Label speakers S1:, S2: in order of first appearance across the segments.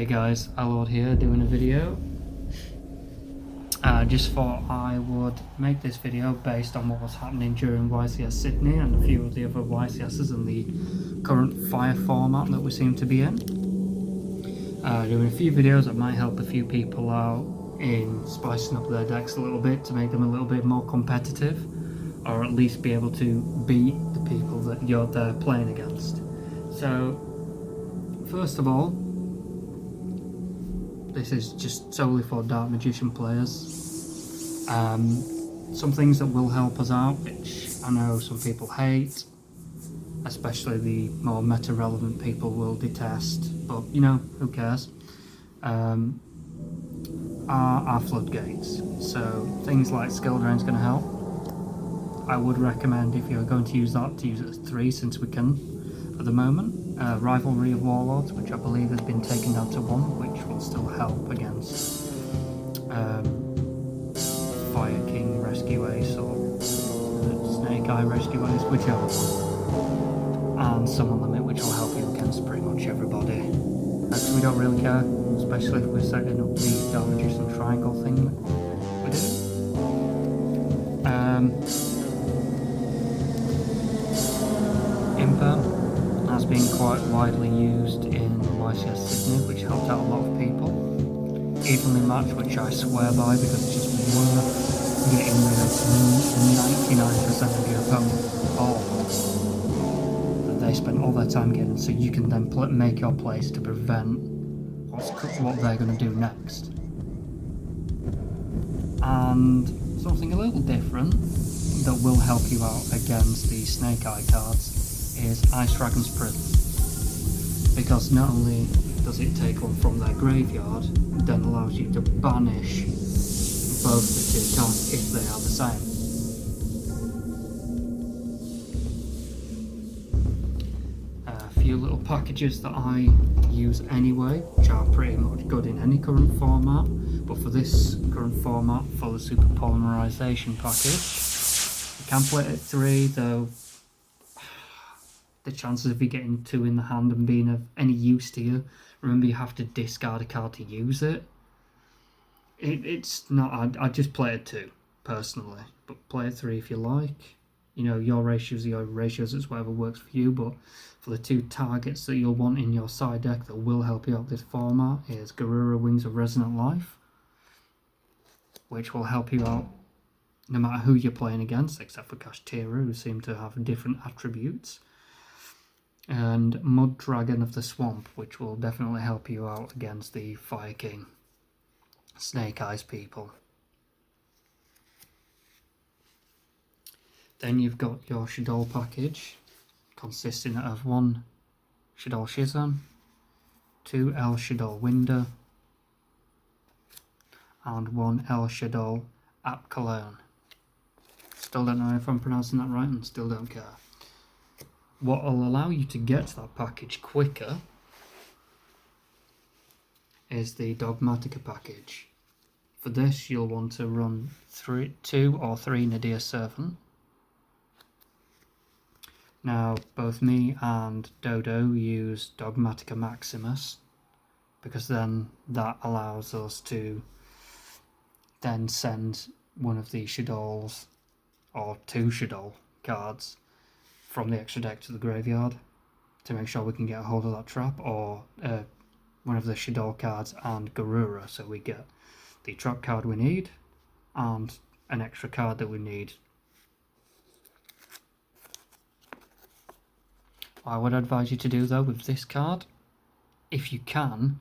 S1: Hey guys, Alord here doing a video. Just thought I would make this video based on what was happening during YCS Sydney and a few of the other YCSs in the current fire format that we seem to be in. Doing a few videos that might help a few people out in spicing up their decks a little bit to make them a little bit more competitive, or at least be able to beat the people that they're playing against. So, first of all, this is just solely for Dark Magician players. Some things that will help us out, which I know some people hate, especially the more meta-relevant people will detest, but you know, who cares, are our floodgates. So things like skill drain is going to help. I would recommend, if you're going to use that, to use it as 3 since we can at the moment. Rivalry of Warlords, which I believe has been taken down to 1, which will still help against Fire King Rescue Ace or Snake Eye Rescue Ace, whichever one. And Summon Limit, which will help you against pretty much everybody. Actually, we don't really care, especially if we're setting up the Dark Magician Triangle thing we do. Imperm has been quite widely used in YCS Sydney, which helped out a lot of people. Evenly matched, which I swear by because it's just worth getting rid of 99% of your opponent's balls that they spend all their time getting, so you can then make your plays to prevent what they're going to do next. And something a little different that will help you out against the Snake Eye cards is Ice Dragon's Prison, because not only does it take one from their graveyard, it then allows you to banish both the 2 cards if they are the same. A few little packages that I use anyway, which are pretty much good in any current format, but for this current format, for the Super Polymerization package, you can play it at 3, though the chances of you getting 2 in the hand and being of any use to you, remember you have to discard a card to use it. It's not, I just play it 2 personally, but play it 3 if you like. You know, your ratios, it's whatever works for you, but for the 2 targets that you'll want in your side deck that will help you out this format is Garura Wings of Resonant Life, which will help you out no matter who you're playing against, except for Kashtira, who seem to have different attributes. And Mud Dragon of the Swamp, which will definitely help you out against the Fire King Snake Eyes people. Then you've got your Shaddoll package, consisting of 1 Shaddoll Shizam, 2 El Shaddoll Winder, and 1 El Shaddoll Ap Cologne. Still don't know if I'm pronouncing that right and still don't care. What will allow you to get to that package quicker is the Dogmatica package. For this, you'll want to run 2 or 3 Nadir Servant. Now, both me and Dodo use Dogmatica Maximus, because then that allows us to then send one of the Shaddolls, or 2 Shaddoll cards, from the extra deck to the graveyard to make sure we can get a hold of that trap, or one of the Shaddoll cards and Garura, so we get the trap card we need and an extra card that we need. I would advise you to do, though, with this card, if you can,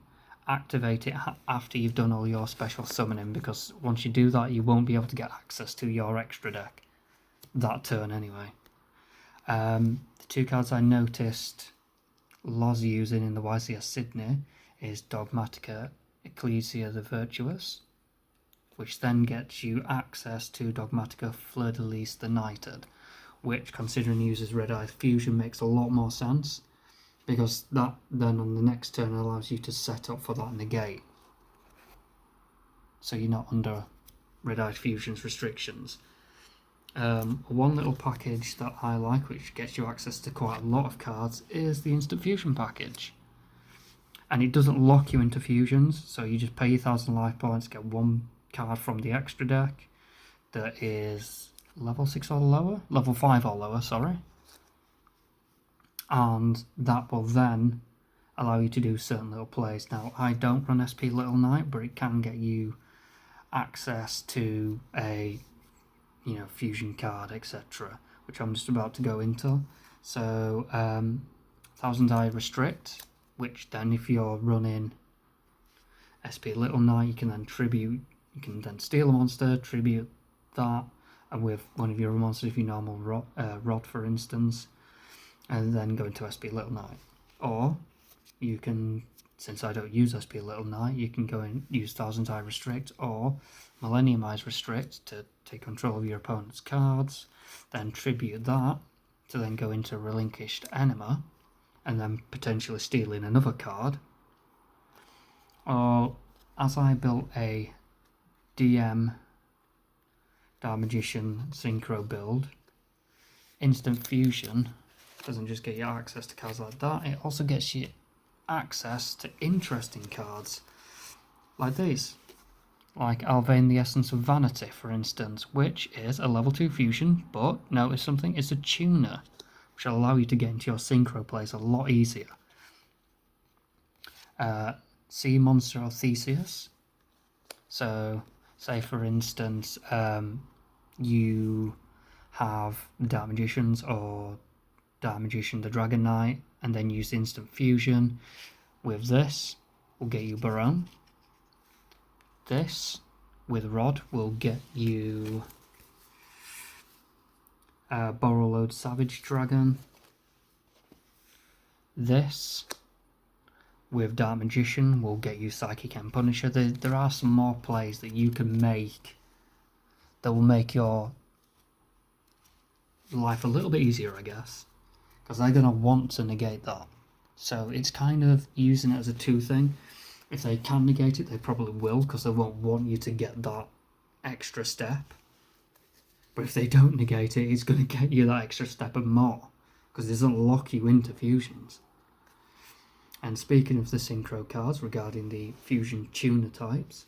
S1: activate it after you've done all your special summoning, because once you do that you won't be able to get access to your extra deck that turn anyway. The 2 cards I noticed Loz using in the YCS Sydney is Dogmatica Ecclesia the Virtuous, which then gets you access to Dogmatica Fleur-de-Lis the Knighted, which, considering he uses Red Eye Fusion, makes a lot more sense, because that then on the next turn allows you to set up for that negate, so you're not under Red Eye Fusion's restrictions. One little package that I like, which gets you access to quite a lot of cards, is the Instant Fusion package. and it doesn't lock you into fusions, so you just pay your 1,000 life points, get one card from the extra deck that is level 6 or lower, level 5 or lower, sorry, and that will then allow you to do certain little plays. Now, I don't run SP Little Knight, but it can get you access to a fusion card, etc., which I'm just about to go into. So 1,000 die restrict, which then if you're running SP Little Knight, you can then steal a monster, tribute that, and with one of your monsters, if you normal Rod for instance, and then go into SP Little Knight. Or you can, since I don't use SP Little Knight, you can go and use 1,000 die restrict or Millenniumize restrict to take control of your opponent's cards, then tribute that to then go into relinquished enema, and then potentially stealing another card. Or as I built a DM Dark Magician synchro build, instant fusion doesn't just get you access to cards like that, it also gets you access to interesting cards like these, like Alvain the Essence of Vanity, for instance, which is a level 2 fusion, but notice something, it's a tuner, which will allow you to get into your synchro plays a lot easier. Sea Monster or Theseus, so say for instance you have Dark Magicians or Dark Magician the Dragon Knight, and then use instant fusion. With this will get you Baron. This with Rod will get you Borrowload Savage Dragon. This with Dark Magician will get you Psychic and Punisher. There are some more plays that you can make that will make your life a little bit easier, I guess, because they're going to want to negate that. So it's kind of using it as a two thing. If they can negate it, they probably will, because they won't want you to get that extra step. But if they don't negate it, it's going to get you that extra step and more, because it doesn't lock you into fusions. And speaking of the synchro cards regarding the fusion tuner types,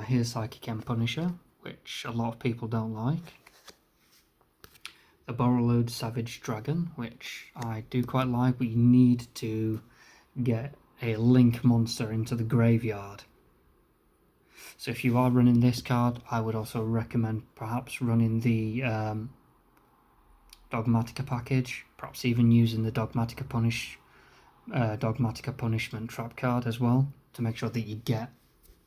S1: here's Psychic and Punisher, which a lot of people don't like. The Borrowload Savage Dragon, which I do quite like, but you need to get a link monster into the graveyard. So if you are running this card, I would also recommend perhaps running the Dogmatica package, perhaps even using the Dogmatica Punishment trap card as well, to make sure that you get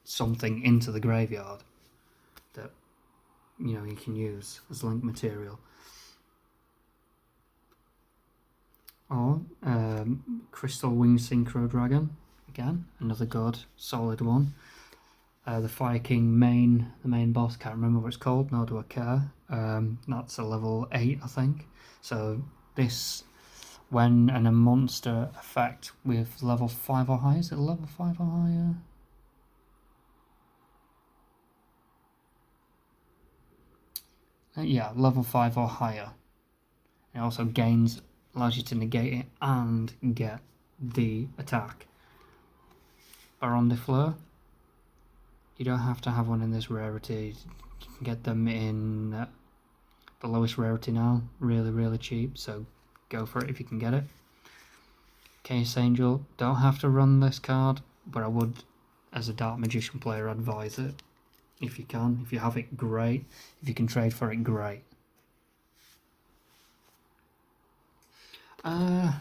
S1: something into the graveyard that you can use as link material. Or Crystal Wing Synchro Dragon, again another good solid one. The Fire King the main boss, can't remember what it's called, nor do I care. That's a level 8, I think. So this, when a monster effect with level 5 or higher, is it level 5 or higher? Yeah, level 5 or higher. It also allows you to negate it and get the attack. Baron de Fleur, you don't have to have one in this rarity. You can get them in the lowest rarity now, really cheap, so go for it if you can get it. Case Angel, don't have to run this card, but I would, as a Dark Magician player, advise it if you can. If you have it, great. If you can trade for it, great. I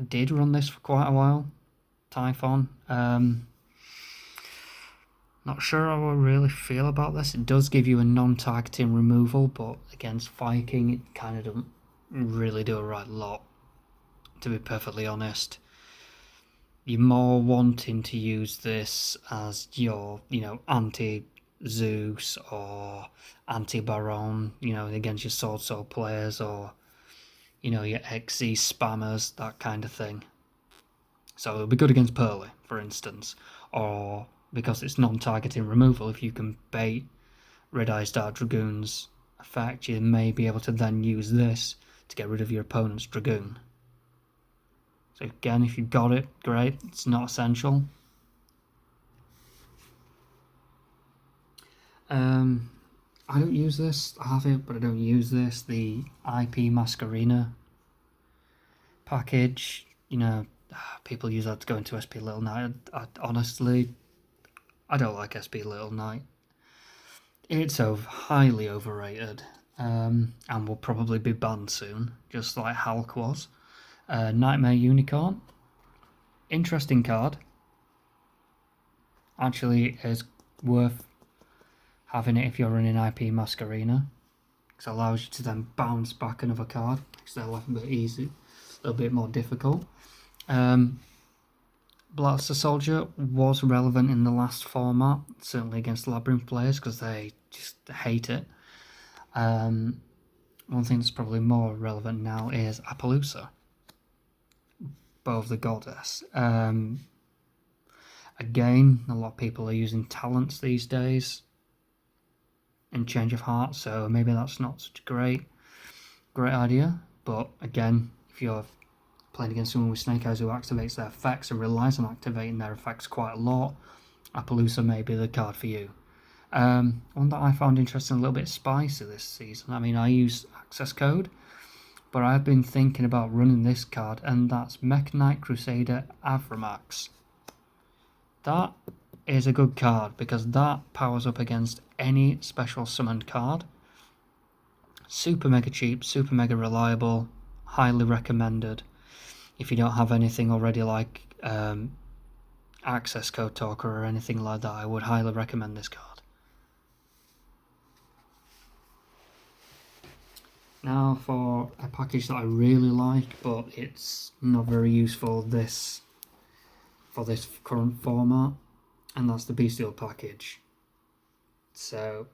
S1: did run this for quite a while, Typhon. Not sure how I really feel about this. It does give you a non-targeting removal, but against Fire King it kind of doesn't really do a right lot, to be perfectly honest. You're more wanting to use this as your, anti-Zeus or anti-Baron, against your Sword Soul players, or your XZ spammers, that kind of thing. So it'll be good against Pearly, for instance, or because it's non-targeting removal, if you can bait Red Eyes Dark Dragoon's effect, you may be able to then use this to get rid of your opponent's Dragoon. So again, if you've got it, great. It's not essential. I don't use this. I have it, but I don't use this. The IP Masquerina package. You know, people use that to go into SP Little Knight. Honestly, I don't like SP Little Knight. It's highly overrated, and will probably be banned soon, just like Hulk was. Nightmare Unicorn. Interesting card. Actually, is worth having it if you're running IP Masquerina, because it allows you to then bounce back another card. Makes their life a bit easy, a little bit more difficult. Blaster Soldier was relevant in the last format, certainly against Labyrinth players, because they just hate it. One thing that's probably more relevant now is Appaloosa, Bow of the Goddess. Again, a lot of people are using talents these days in Change of Heart, so maybe that's not such a great idea. But again, if you're playing against someone with Snake Eyes who activates their effects and relies on activating their effects quite a lot, Appaloosa may be the card for you. One that I found interesting, a little bit spicy this season. I mean, I use access code, but I've been thinking about running this card, and that's Mech Knight Crusader Avramax. That is a good card because that powers up against any special summoned card. Super mega cheap, super mega reliable, highly recommended. If you don't have anything already like access code talker or anything like that, I would highly recommend this card. Now for a package that I really like, but it's not very useful for this current format, and that's the Bestial package. So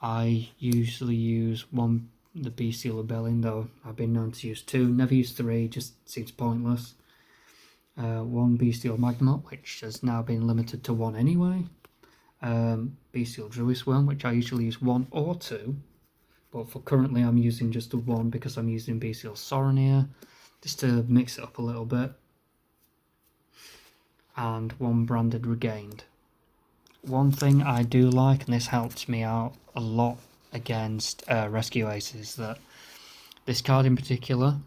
S1: I usually use the Bestial Rebellion, though I've been known to use 2. Never use 3, just seems pointless. 1 Bestial Magnemite, which has now been limited to 1 anyway. Bestial Druid Worm, which I usually use 1 or 2. But for currently I'm using just the 1 because I'm using Bestial Soronir, just to mix it up a little bit. And 1 Branded Regained. One thing I do like, and this helps me out a lot against Rescue Aces, is that this card in particular,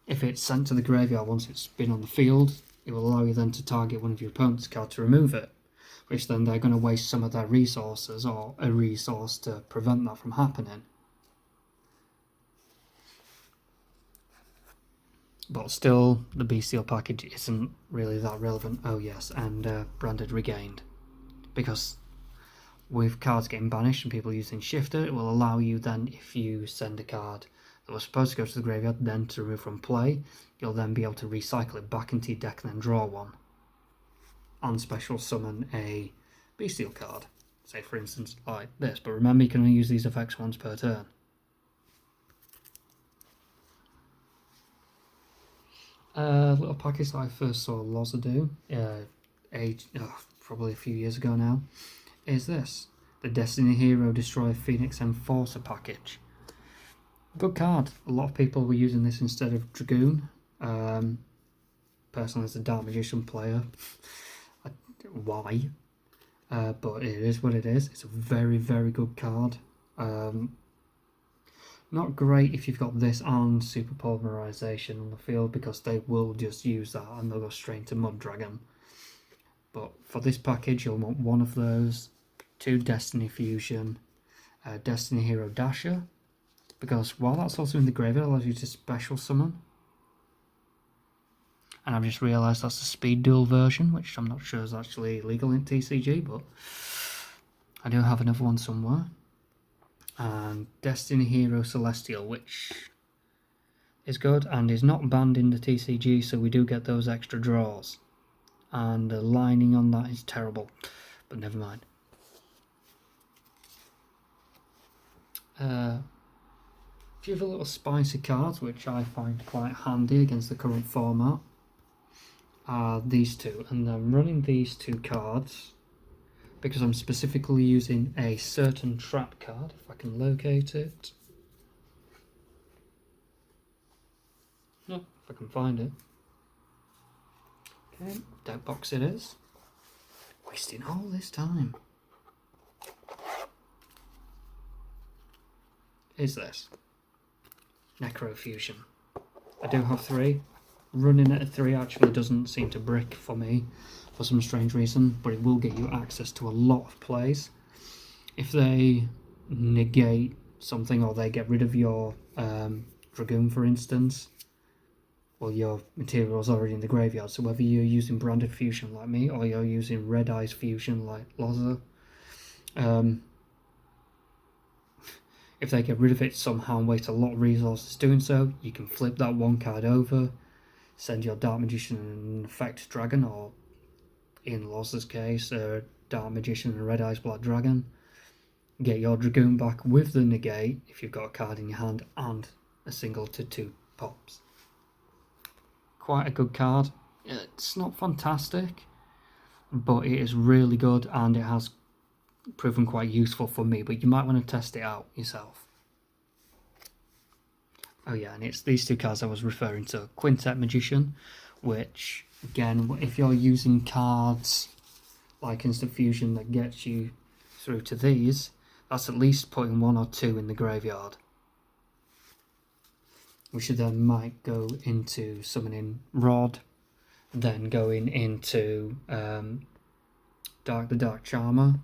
S1: if it's sent to the graveyard once it's been on the field, it will allow you then to target one of your opponent's cards to remove it, which then they're going to waste some of their resources or a resource to prevent that from happening. But still, the Bestial package isn't really that relevant. Oh yes, and Branded Regained. Because with cards getting banished and people using Shifter, it will allow you then, if you send a card that was supposed to go to the graveyard, then to remove from play, you'll then be able to recycle it back into your deck and then draw one. And special summon a Bestial card. Say for instance like this, but remember you can only use these effects once per turn. Little package that I first saw Loza do, probably a few years ago now, is this. The Destiny Hero Destroyer Phoenix Enforcer package. Good card. A lot of people were using this instead of Dragoon. Personally, as a Dark Magician player, why? But it is what it is. It's a very, very good card. Not great if you've got this and Super Polymerization on the field, because they will just use that and they'll go straight to Mud Dragon. But for this package, you'll want 1 of those, 2 Destiny Fusion, Destiny Hero Dasher, because while that's also in the graveyard, it allows you to special summon. And I've just realised that's the Speed Duel version, which I'm not sure is actually legal in TCG, but I do have another one somewhere. And Destiny Hero Celestial, which is good and is not banned in the TCG, so we do get those extra draws. And the lining on that is terrible, but never mind. A few other little spicy cards which I find quite handy against the current format are these 2, and I'm running these 2 cards because I'm specifically using a certain trap card, if I can locate it. Yeah, if I can find it. Okay, deck box it is. Wasting all this time. Is this Necrofusion? I do have 3. Running at a 3 actually doesn't seem to brick for me for some strange reason, but it will get you access to a lot of plays. If they negate something or they get rid of your Dragoon, for instance, well, your material's already in the graveyard, so whether you're using Branded Fusion like me or you're using Red Eyes Fusion like Loza, if they get rid of it somehow and waste a lot of resources doing so, you can flip that 1 card over, send your Dark Magician and Effect Dragon, or in Loza's case, Dark Magician and Red Eyes Black Dragon, get your Dragoon back with the negate if you've got a card in your hand, and a single to 2 pops. Quite a good card. It's not fantastic, but it is really good, and it has proven quite useful for me, but you might want to test it out yourself. Oh yeah, and it's these 2 cards I was referring to. Quintet Magician, which, again, if you're using cards like Instant Fusion that gets you through to these, that's at least putting 1 or 2 in the graveyard. Which then might go into summoning Rod, then going into the Dark Charmer,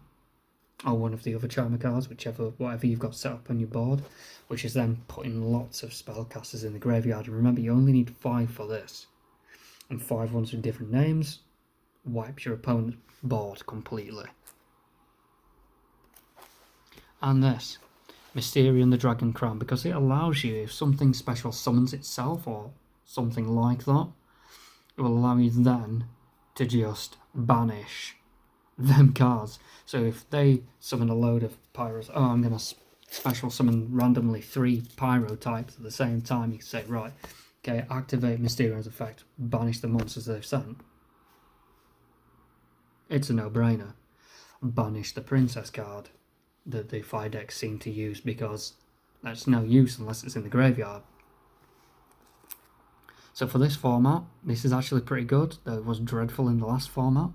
S1: or one of the other Charmer cards, whatever you've got set up on your board, which is then putting lots of spellcasters in the graveyard. And remember, you only need 5 for this, and 5 ones with different names wipes your opponent's board completely. And this, Mysterion the Dragon Crown, because it allows you, if something special summons itself or something like that, it will allow you then to just banish them cards. So if they summon a load of pyros, I'm going to special summon randomly 3 pyro types at the same time, you can say, right, okay, activate Mysterion's effect, banish the monsters they've sent. It's a no-brainer. Banish the princess card that the fire decks seem to use, because that's no use unless it's in the graveyard. So for this format, this is actually pretty good, though it was dreadful in the last format.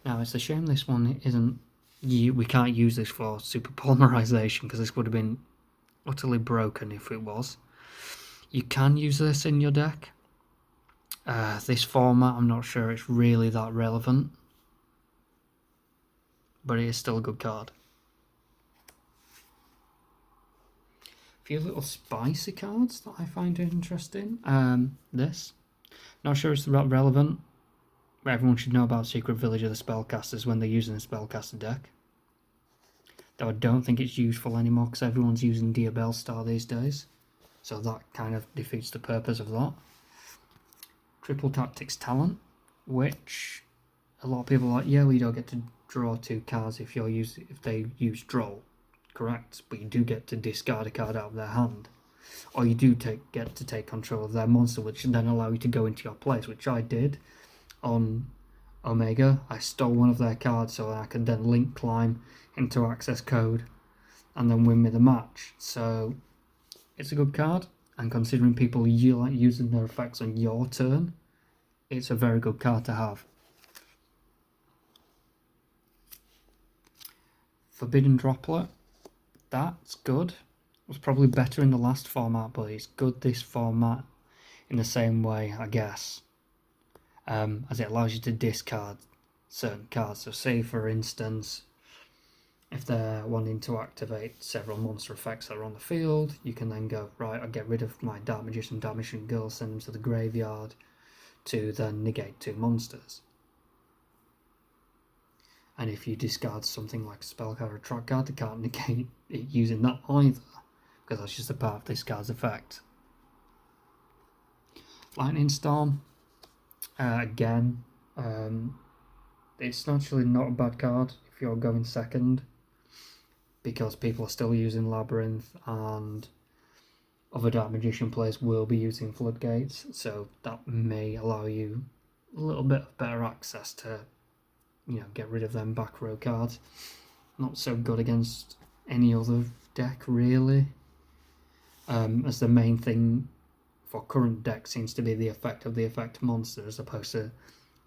S1: Now, it's a shame this one isn't... we can't use this for super polymerization, because this would have been utterly broken if it was. You can use this in your deck. This format, I'm not sure it's really that relevant, but it is still a good card. A few little spicy cards that I find interesting. This. Not sure it's that relevant, but everyone should know about Secret Village of the Spellcasters when they're using a spellcaster deck. Though I don't think it's useful anymore because everyone's using Diabell Star these days. So that kind of defeats the purpose of that. Triple Tactics Talent, which a lot of people are like, yeah, well, you don't get to draw 2 cards if they use draw. Correct, but you do get to discard a card out of their hand. Or you do get to take control of their monster, which then allow you to go into your place, which I did on Omega. I stole one of their cards so I could then link climb into access code and then win me the match. So it's a good card, and considering people like using their effects on your turn, it's a very good card to have. Forbidden Droplet, that's good. It was probably better in the last format, but it's good this format in the same way, I guess, as it allows you to discard certain cards. So say, for instance, if they're wanting to activate several monster effects that are on the field, you can then go, right, I'll get rid of my Dark Magician, Dark Magician Girl, send them to the graveyard to then negate 2 monsters. And if you discard something like a spell card or a trap card, they can't negate it using that either, because that's just a part of this card's effect. Lightning Storm, again, it's actually not a bad card if you're going second, because people are still using Labyrinth, and other Dark Magician players will be using Floodgates, so that may allow you a little bit of better access to, get rid of them back row cards. Not so good against any other deck, really. as the main thing for current deck seems to be the effect of the effect monster as opposed to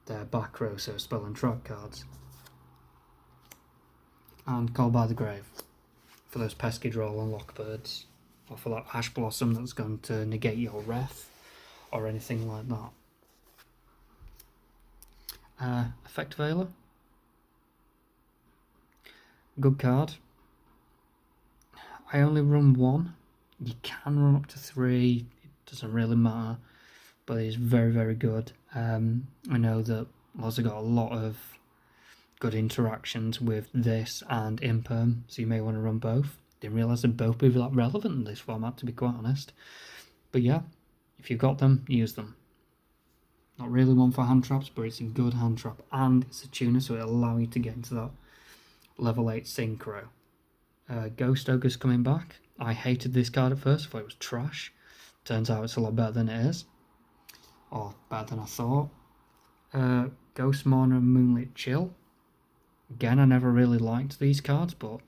S1: their back row, so spell and trap cards. And Call by the Grave for those pesky draw unlock birds, or for that Ash Blossom that's going to negate your ref or anything like that. Effect Veiler, good card. I only run one. You can run up to 3, it doesn't really matter, but it's very, very good. I know that Loz have got a lot of good interactions with this and Imperm, so you may want to run both. Didn't realise they'd both be that relevant in this format, to be quite honest. But yeah, if you've got them, use them. Not really one for hand traps, but it's a good hand trap, and it's a tuner, so it'll allow you to get into that level 8 synchro. Ghost Ogre's coming back. I hated this card at first, I thought it was trash. Turns out it's a lot better than it is. Or better than I thought. Ghost Mourner and Moonlit Chill. Again, I never really liked these cards, but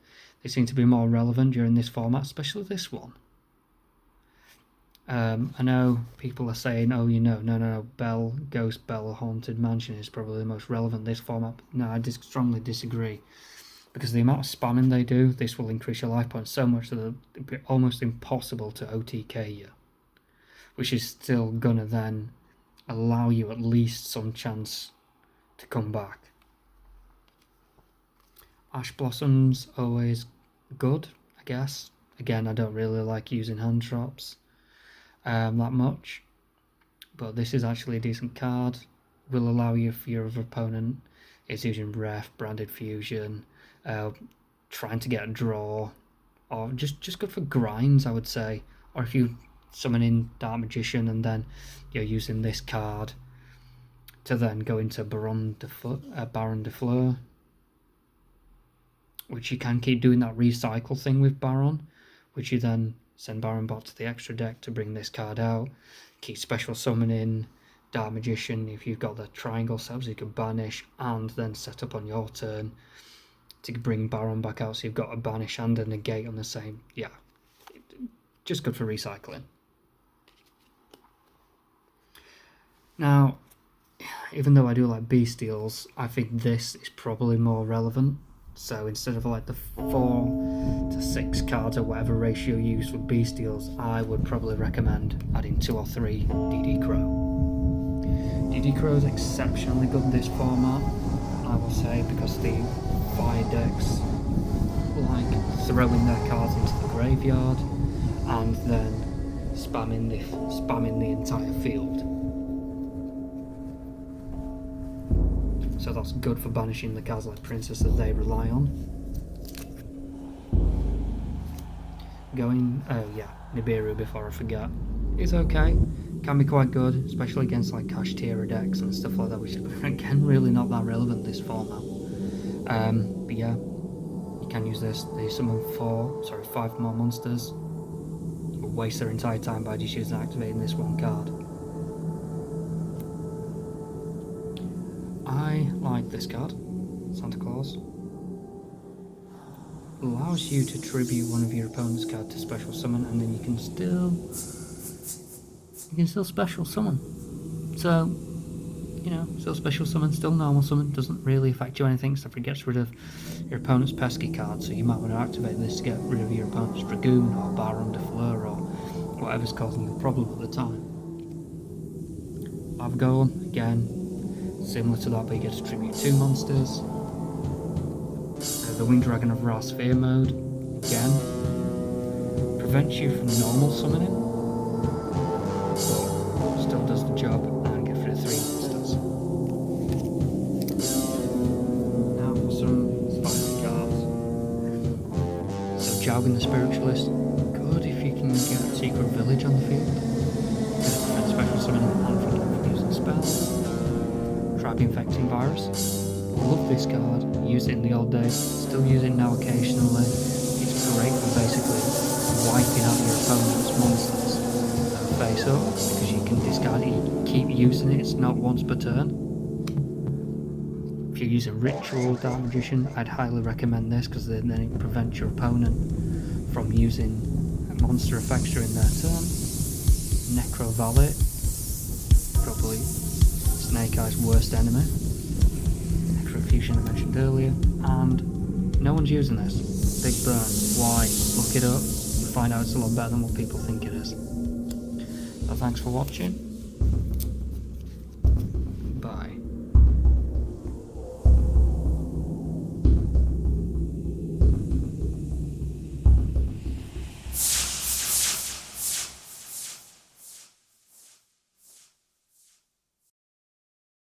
S1: they seem to be more relevant during this format, especially this one. I know people are saying, oh, no, Ghost Bell Haunted Mansion is probably the most relevant in this format. No, I strongly disagree. Because the amount of spamming they do, this will increase your life points so much that it'll be almost impossible to OTK you. Which is still gonna then allow you at least some chance to come back. Ash Blossom's always good, I guess. Again, I don't really like using hand traps that much. But this is actually a decent card. Will allow you, if your other opponent is using Ref, Branded Fusion, trying to get a draw, or just good for grinds, I would say. Or if you summon in Dark Magician and then you're using this card to then go into Baron de Fleur, which you can keep doing that recycle thing with Baron, which you then send Baron back to the extra deck to bring this card out. Keep special summoning Dark Magician if you've got the triangle set up, so you can banish and then set up on your turn to bring Baron back out, so you've got a banish and a negate on the same. Yeah, just good for recycling. Now, even though I do like bestials, I think this is probably more relevant. So instead of like the 4 to 6 cards or whatever ratio you use for bestials, I would probably recommend adding 2 or 3 DD Crow. DD Crow is exceptionally good in this format, I will say, because the fire decks like throwing their cards into the graveyard and then spamming the entire field. So that's good for banishing the cards like Princess that they rely on. Nibiru before I forget. It's okay. Can be quite good, especially against like Kashtira decks and stuff like that, which is again really not that relevant this format. But yeah, you can use this. They summon 5 more monsters, but waste their entire time by just using activating this one card. I like this card, Santa Claus. Allows you to tribute one of your opponent's card to special summon, and then you can still special summon. So, still special summon, still normal summon, doesn't really affect you anything, except for it gets rid of your opponent's pesky card, so you might want to activate this to get rid of your opponent's Dragoon or Baron de Fleur or whatever's causing you the problem at the time. Lava Golem, again, similar to that, but you get to tribute 2 monsters. The Winged Dragon of Ra Sphere mode, again, prevents you from normal summoning, but still does the job and gets rid of 3 monsters. Now for some spicy cards. So Jowgin the Spiritualist, good if you can get Secret Village on the field. Good to prevent special summoning and from using spells. Trap Infecting Virus. Love this card, used it in the old days, still use it now occasionally. It's great for basically wiping out your opponent's monsters face up, because you can discard it, you keep using it, it's not once per turn. If you're using Ritual Dark Magician, I'd highly recommend this, because then it prevents your opponent from using monster effects during their turn. Necro Valet, probably Snake Eye's worst enemy. Necrofusion I mentioned earlier, and no one's using this. Big Burn. Why? Look it up and find out it's a lot better than what people think it is. So thanks for watching.